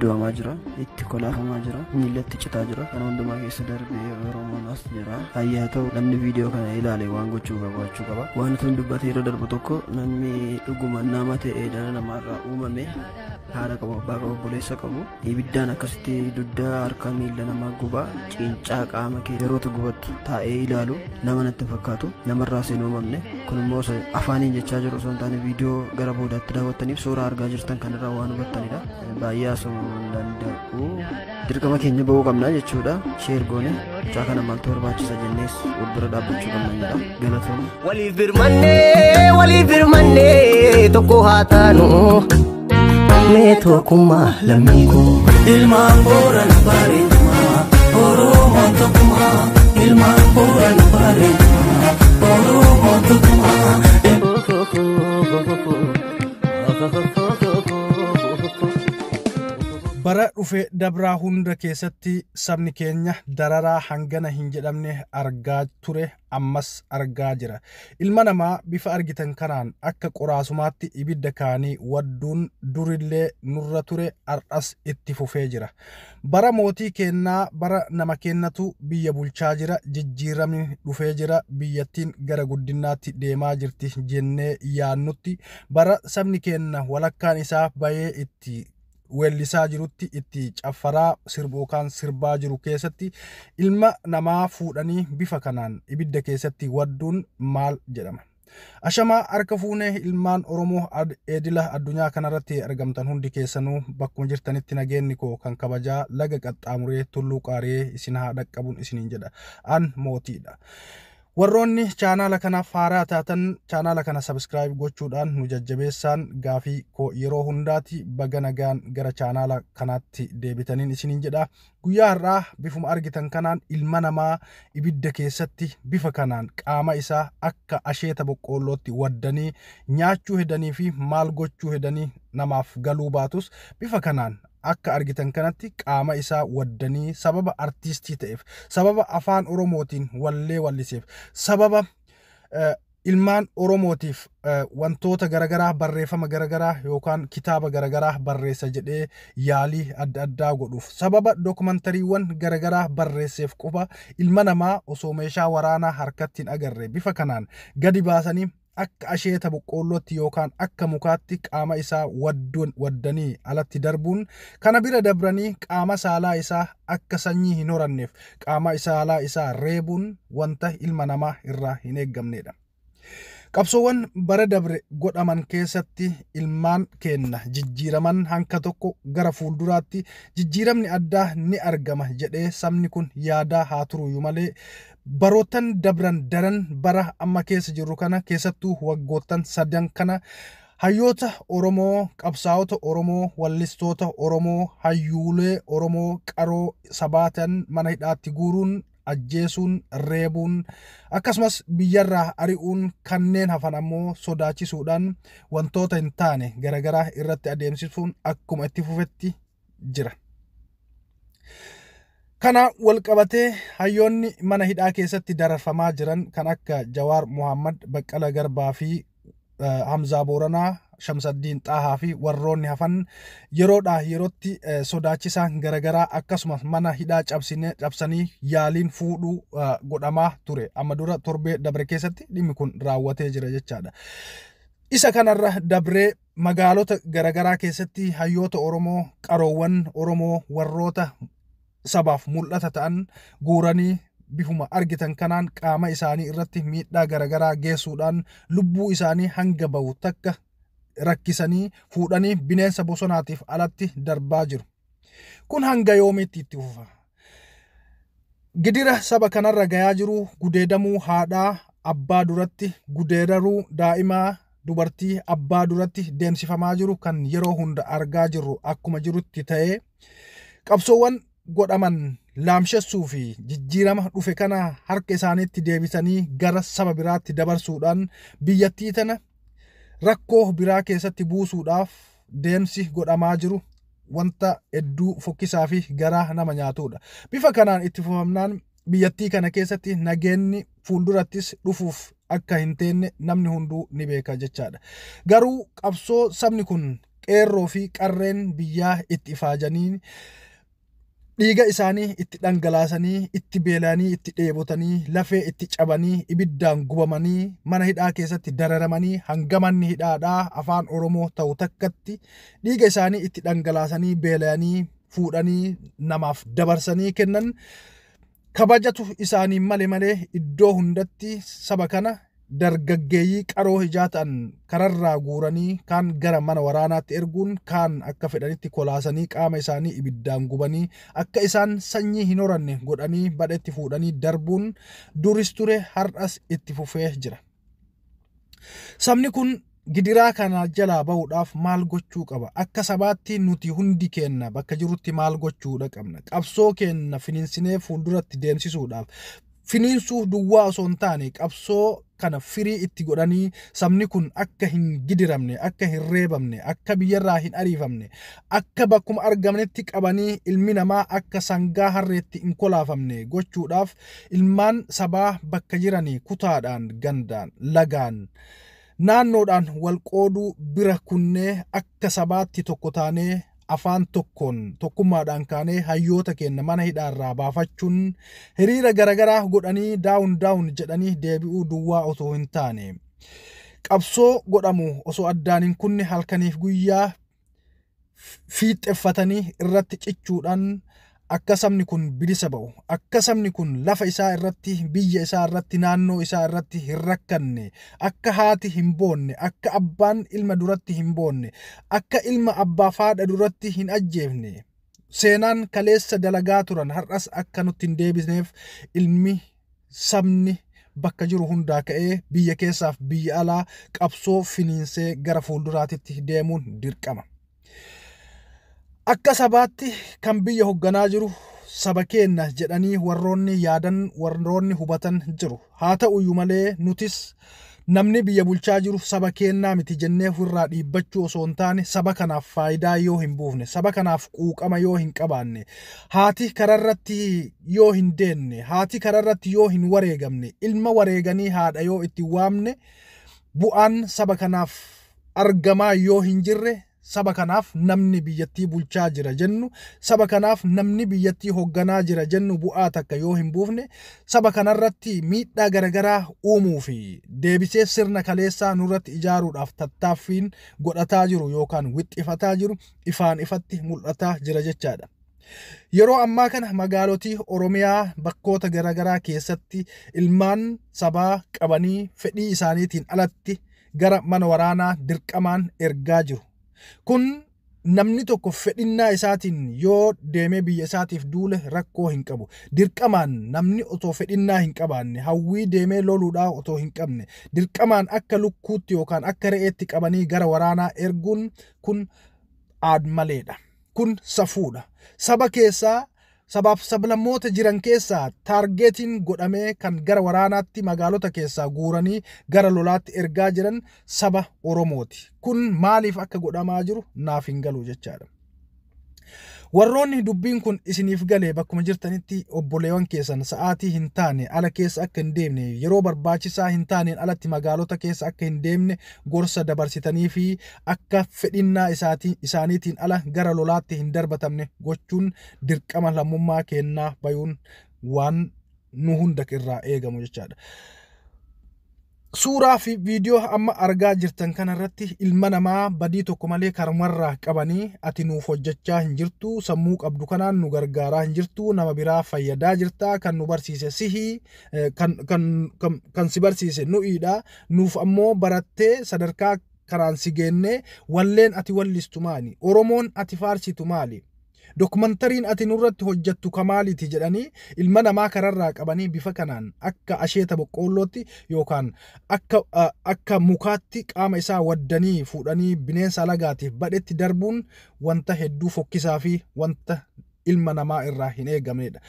du'amaa jira, itti kolaafamaa jira, miillatti citaa jira. Kana hundumaa keessa darbee Oromoon as jira. Hayyaa ta'u namni viidiyoo kana ilaale waan gochuu qaba. Waan tun dubbatee yeroo darbu tokko namni dhuguma nama ta'ee dhala namaarraa uumame haadha qabu, abbaa qabu, obboleessa qabu ibiddaan akkasitti duddaa harka miilla namaa gubaa cincaa qaama kee yeroo gubattu taa'ee ilaalu nama natti fakkaatu namarraa seen uumamne. Kun immoo afaaniin jechaa jiru osoo hin taane viidiyoo gara boodaatti daawwattaniif suuraa argaa jirtan kanarraa waan hubattanidha. Baay'ee asoo danda'u dirqama keenya ba'uu qabna jechuudha. Sheer goone mucaa kana maaltu barbaachisa jennees wal bira dhaabbachuu qabna jedha. Galatoom. Waliif birmannee tokko haa taanu. Meetoo kummaa lammiikoo. Ilmaan Booran bareedumaa Oromoon tokkumaa. Ilmaan Booran bareedumaa Oromoon tokkumaa. Bara dhufe dabraa hunda keessatti sabni keenya dararaa hangana hin jedhamne argaa ture, ammas argaa jira. Ilma namaa bifa argitan kanaan akka qoraasumaatti ibidda kaanii wadduun durillee nurra ture, har'as itti fufee jira. Bara mootii kennaa bara nama kennatu biyya bulchaa jira, jijjiiramni dhufee jira, biyyattiin gara guddinaatti deemaa jirti jennee yaannutti bara sabni keenya walakkaan isaa bayee itti weellisaa jirutti, itti caffaraa sirbookaan sirbaa jiru keessatti ilma namaa fuudhanii bifa kanaan ibidda keessatti wadduun maal jedhama? Ashamaa harka fuunee ilmaan Oromoo edila addunyaa kanarratti argamtan hundi keessanuu bakkuma jirtanitti nageenni koo kan kabajaa laga qaxxaamuree tulluu qaaree isin haa dhaqqabuun isiniin jedha. An mootiidha. Warroonni chaanaala kanaaf haaraa taatan chaanaala kana subscribe gochuudhaan nu jajjabeessaan gaafii koo yeroo hundaati baga nagaan gara chaanaala kanaatti deebitaniin isiniin jedha. Guyyaa har'aa bifuma argitan kanaan ilma namaa ibidda keessatti bifa kanaan qaama isaa akka asheeta boqqoollootti waddanii nyaachuu hedanii fi maal gochuu hedanii namaaf galuu baatus bifa kanaan akka argitan kanatti qaama isaa waddanii sababa artistii ta'eef, sababa afaan Oromootiin wallee walliseef, sababa ilmaan Oromootiif wantoota garagaraa barreeffama garagaraa yookaan kitaaba garagaraa barreessa jedhee yaalii adda addaa godhuuf, sababa dookumantariiwwan garagaraa barreesseef qofa ilma namaa osoo meeshaa waraanaa harkatti hin agarre bifa kanaan gadi baasanii akka asheeta boqqoollootti yookaan akka mukaatti qaama isaa waddanii alatti darbuun kana bira dabranii qaama saalaa isaa akka sanyii hin horanneef qaama saalaa isaa reebuun wanta ilma namaa irraa hin eeggamnedha. Qabsoowwan bara dabre godhaman keessatti ilmaan keenya jijjiiraman hanka tokko gara fuulduraatti jijjiiramni addaa ni argama jedhee sabni kun yaadaa haa turuyyuu malee barootan dabran daran bara amma keessa jirru kana keessattuu waggoottan sadan kana hayyoota Oromoo, qabsaa'ota Oromoo, wallistoota Oromoo, hayyuulee Oromoo qaroo sabaatan mana hidhaatti guuruun ajjeesuun reebuun akkasumas biyyarraa ari'uun kanneen hafan ammoo sodaachisuudhaan wantoota hin taane garagaraa irratti adeemsisuun akkuma itti fufetti jira. Kana walqabatee hayyoonni mana hidhaa keessatti dararfamaa jiran kan akka Jawaar Mohammad, Baqqala Garbaa fi Hamzaa Booranaa, Shamsaddiin Xaahaa fi warroonni hafan yeroodhaa yerootti sodaachisaan garagaraa akkasumas mana hidhaa cabsanii yaaliin fuudhuu godhamaa ture. Amma dura torbee dabre keessatti dhimmi kun raawwatee jira jechaadha. Isa kanarra dabree magaalota garagaraa keessatti hayyoota Oromoo, qaroowwan Oromoo warroota sabaaf mul'ata ta'an guuranii bifuma argitan kanaan qaama isaanii irratti miidhaa garagaraa geessuudhaan lubbuu isaanii hanga bahu takka rakkisanii fuudhanii bineensa bosonaatiif alatti darbaa jiru. Kun hanga yoomiitti itti fufa? Gidira saba kanarra gayaa jiru gudeedamuu haadhaa abbaa duratti, gudeedaruu daa'imaa dubartii abbaa duratti deemsifamaa jiru kan yeroo hunda argaa jirru akkuma jirutti ta'ee qabsoowwan godhaman laamshessuu fi jijjiirama dhufe kana harka isaaniitti deebisanii gara saba biraatti dabarsuudhaan biyyattii tana rakkoo biraa keessatti buusuudhaaf deemsi godhamaa jiru wanta hedduu fokkisaa fi garaa nama nyaatudha. Bifa kanaan itti fufamnaan biyyattii kana keessatti nageenyi fuuldurattis dhufuuf akka hin teenne namni hunduu ni beeka jechaadha. Garuu qabsoo sabni kun qeerroo fi qarreen biyyaa itti ifaajanii dhiiga isaanii itti dhangalaasanii itti beelanii itti dheebotanii lafee itti cabanii ibiddaan gubamanii mana hidhaa keessatti dararamanii hanga manni hidhaadhaa afaan Oromoo ta'u takkatti dhiiga isaanii itti dhangalaasanii beelanii fuudhanii namaaf dabarsanii kennan kabajatu isaanii malee iddoo hundatti saba kana dargaggeeyyii qaroo hijaa ta'an kararraa guuranii kaan gara mana waraanaatti erguun kaan akka fedhanitti kolaasanii qaama isaanii ibiddaan gubanii akka isaan sanyii hin horanne godhanii badhetti fuudhanii darbuun duris ture har'as itti fufee jira. Sabni kun gidiraa kana jalaa ba'uudhaaf maal gochuu qaba? Akka sabaatti nuti hundi keenna bakka jirutti maal gochuudha qabna? Qabsoo keenna finiinsinee fuulduratti deemsisuudhaaf finiinsuuf duwwaa osoo hin taane qabsoo kana firii itti godhanii sabni kun akka hin gidiramne, akka hin reebamne, akka biyyarraa hin ariifamne, akka bakkuma argamnetti qabanii ilmi namaa akka sangaa harreetti hin kolaafamne gochuudhaaf ilmaan sabaa bakka jiranii kutaadhaan, gandaan, lagaan, naannoodhaan wal qooduu bira kunnee akka sabaatti tokko taanee afaan tokkoon tokkummaadhaan kaanee hayyoota keenya mana hidhaarraa baafachuun hiriira garagaraa godhanii daawun jedhanii deebi'uu duwwaa osoo hin taane qabsoo godhamu osoo addaan hin kunne halkaniif guyyaa fiixeffatanii irratti cichuudhaan akka sabni kun bilisa ba'u, akka sabni kun lafa isaa irratti, biyya isaa irratti, naannoo isaa irratti hin rakkanne, akka haati hin boonne, akka abbaan ilma duratti hin boonne, akka ilma abbaa faadha duratti hin ajjeefne, seenaan kaleessa dalagaa turan har'as akka nutti hin deebisneef ilmi sabni bakka jiru hundaa ka'ee biyya keessaaf biyya alaa qabsoo finiinsee gara fuulduraatitti deemuun dirqama. Akka sabaatti kan biyya hoogganaa jiru saba keenya jedhanii warroonni yaadan warroonni hubatan jiru. Haa ta'uyyuu malee nutis namni biyya bulchaa jiru saba keenyaa miti jennee ofirraa dhiibbachuu osoo hin taane saba kanaaf faayidaa yoo hin buufne, saba kanaaf quuqama yoo hin qabaanne, haati kararratti yoo hin deenne, haati kararratti yoo hin wareegamne, ilma wareeganii haadha yoo itti waamne, bu'aan saba kanaaf argamaa yoo hin jirre, saba kanaaf namni biyyattii bulchaa jira jennu, saba kanaaf namni biyyattii hoogganaa jira jennu bu'aa takka yoo hin buufne, saba kanarratti miidhaa garagaraa uumuu fi deebisee sirna kaleessaa nurratti ijaaruudhaaf tattaaffiin godhataa jiru yookaan wixxifataa jiru ifaan ifatti mul'ataa jira jechaadha. Yeroo ammaa kana magaalotii Oromiyaa bakkoota garagaraa keessatti ilmaan sabaa qabanii fedhii isaaniitiin alatti gara mana waraanaa dirqamaan ergaa jiru. Kun namni tokko fedhinnaa isaatiin yoo deemee biyya isaatiif duule rakkoo hin qabu. Dirqamaan namni otoo fedhinnaa hin qabaanne, hawwii deemee loluudhaa otoo hin qabne, dirqamaan akka lukkuutti yookaan akka re'eetti qabanii gara waraanaa erguun kun aadmaleedha. Kun safuudha. Saba keessaa sabaaf sablammoota jiran keessaa taargeetiin godhamee kan gara waraanaatti magaalota keessaa guuranii gara lolaatti ergaa jiran saba Oromooti. Kun maaliif akka godhamaa jiru naaf hin galu jechaadha. Warroonni dubbiin kun isiniif galee bakkuma jirtanitti obboleewwan keessan sa'aatii hin taane ala keessa akka hin deemne, yeroo barbaachisaa hin taaneen alatti magaalota keessa akka hin deemne gorsa dabarsitanii fi akka fedhinnaa isaaniitiin ala gara lolaatti hin darbatamne gochuun dirqama lammummaa kennaa bayuun waan nu hunda irraa eegamu jechaadha. Suuraa fi viidiyoo amma argaa jirtan kanarratti ilma namaa badii tokko malee karmarraa qabanii ati nuuf hojjechaa hin jirtu, sammuu qabdu kanaan nu gargaaraa hin jirtu, nama biraa fayyadaa jirta, kan nu barsiise sihii, kan si barsiise nu'iidha, nuuf ammoo barattee sadarkaa karaan si geennee walleen ati wallistu maali? Oromoon ati faarsitu maali? Dokumentariin ati nurratti hojjettu kamaaliiti jedhanii ilma namaa kararraa qabanii bifa kanaan akka asheeta boqqoollootti yookaan akka mukaatti qaama isaa waddanii fuudhanii bineensa alagaatiif badhetti darbuun wanta hedduu fokkisaa fi wanta ilma namaa irraa hin eegamnedha.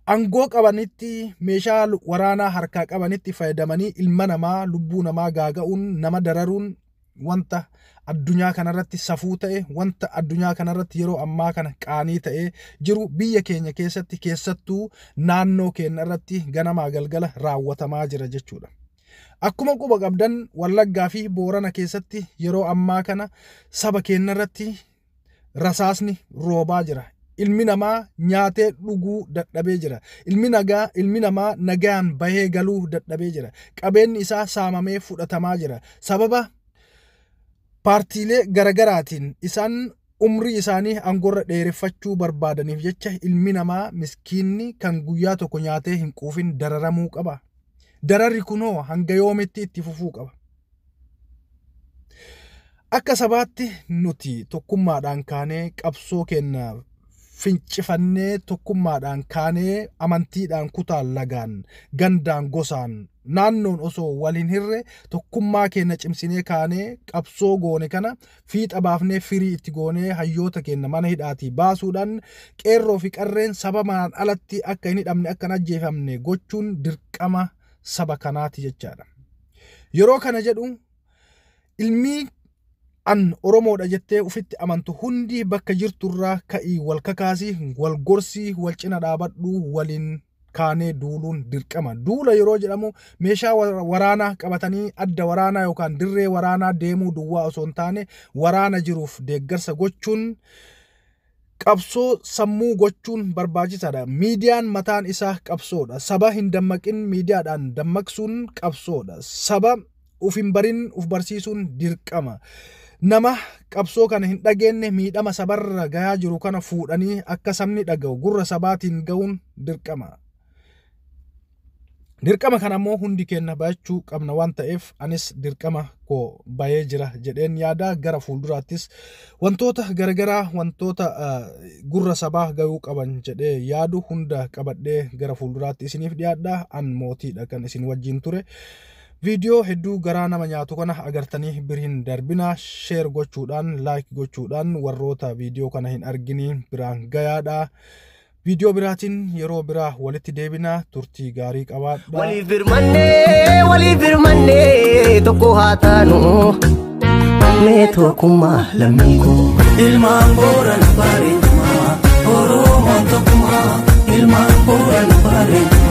Angoo qabanitti meeshaa waraanaa harkaa qabanitti fayyadamanii ilma namaa lubbuu namaa gaaga'uun nama dararuun wanta addunyaa kanarratti safuu ta'e, wanta addunyaa kanarratti yeroo ammaa kana qaanii ta'e jiru biyya keenya keessatti keessattuu naannoo keenya irratti ganamaa galgala raawwatamaa jira jechuudha. Akkuma quba qabdan Wallaggaa fi Boorana keessatti yeroo ammaa kana saba keenya irratti rasaasni roobaa jira. Ilmi namaa nyaatee dhuguu dadhabee jira. Ilmi namaa nagaan bahee galuu dadhabee jira. Qabeenyi isaa saamamee fudhatamaa jira. Sababa paartiilee garagaraatiin isaan umrii isaanii angorra dheereffachuu barbaadaniif jecha ilmi namaa miskiinni kan guyyaa tokko nyaatee hin quufin dararamuu qaba. Dararri kunoo hanga yoomitti itti fufuu qaba. Akka sabaatti nuti tokkummaadhaan kaanee qabsoo keenya fincifannee tokkummaadhaan kaanee amantiidhaan kutaan lagaan gandaan gosaan naannoon osoo waliin hirre tokkummaa keenya cimsinee kaanee qabsoo goone kana fiixa baafnee firii itti goonee hayyoota keenya mana hidhaatii baasuudhaan qeerroo fi qarreen saba manaan alatti akka hin hidhamne akka hin ajjeefamne gochuun dirqama saba kanaati jechaadha. Yeroo kana jedhu ilmi an Oromoodha jettee ufitti amantu hundi bakka jirturraa ka'ii wal kakaasii wal gorsii wal cina dhaabadhu waliin kaanee duuluun dirqama. Duula yeroo jedhamu meeshaa waraanaa qabatanii adda waraanaa yookaan dirree waraanaa deemuu duwwaa osoo hin taane waraana jiruuf deeggarsa gochuun qabsoo sammuu gochuun barbaachisaadha. Miidiyaan mataan isaa qabsoodha. Saba hin dammaqin miidiyaadhaan dammaqsuun qabsoodha. Saba uf hin barin uf barsiisuun dirqama. Nama qabsoo kana hin dhageenye miidhama sabarra gahaa jiru kana fuudhanii akka sabni dhaga'u gurra sabaatiin ga'uun dirqama. Dirqama kana ammoo hundi keenya baachuu qabna waan ta'eef anis dirqama koo bayee jira jedheen yaada. Gara fuulduraattis wantoota garagaraa wantoota gurra sabaa ga'uu qaban jedhee yaadu hunda qabadhee gara fuulduraatti isiniif dhiyaadha. An mootiidha kan isin wajjin ture. Video hedduu garaa nama nyaatu kana agartanii birhin darbina share gochuudhaan like gochuudhaan warroota video kana hin argini biraan gayaadha. Video biraatiin yeroo biraa walitti deebina turtii gaarii qabaadha. Waliif hirmannee tokko haa taanu mee tokkummaa lammii koo ilmaan Boorana bareedumaa Oromoon tokkummaa ilmaan Boorana bareedumaa.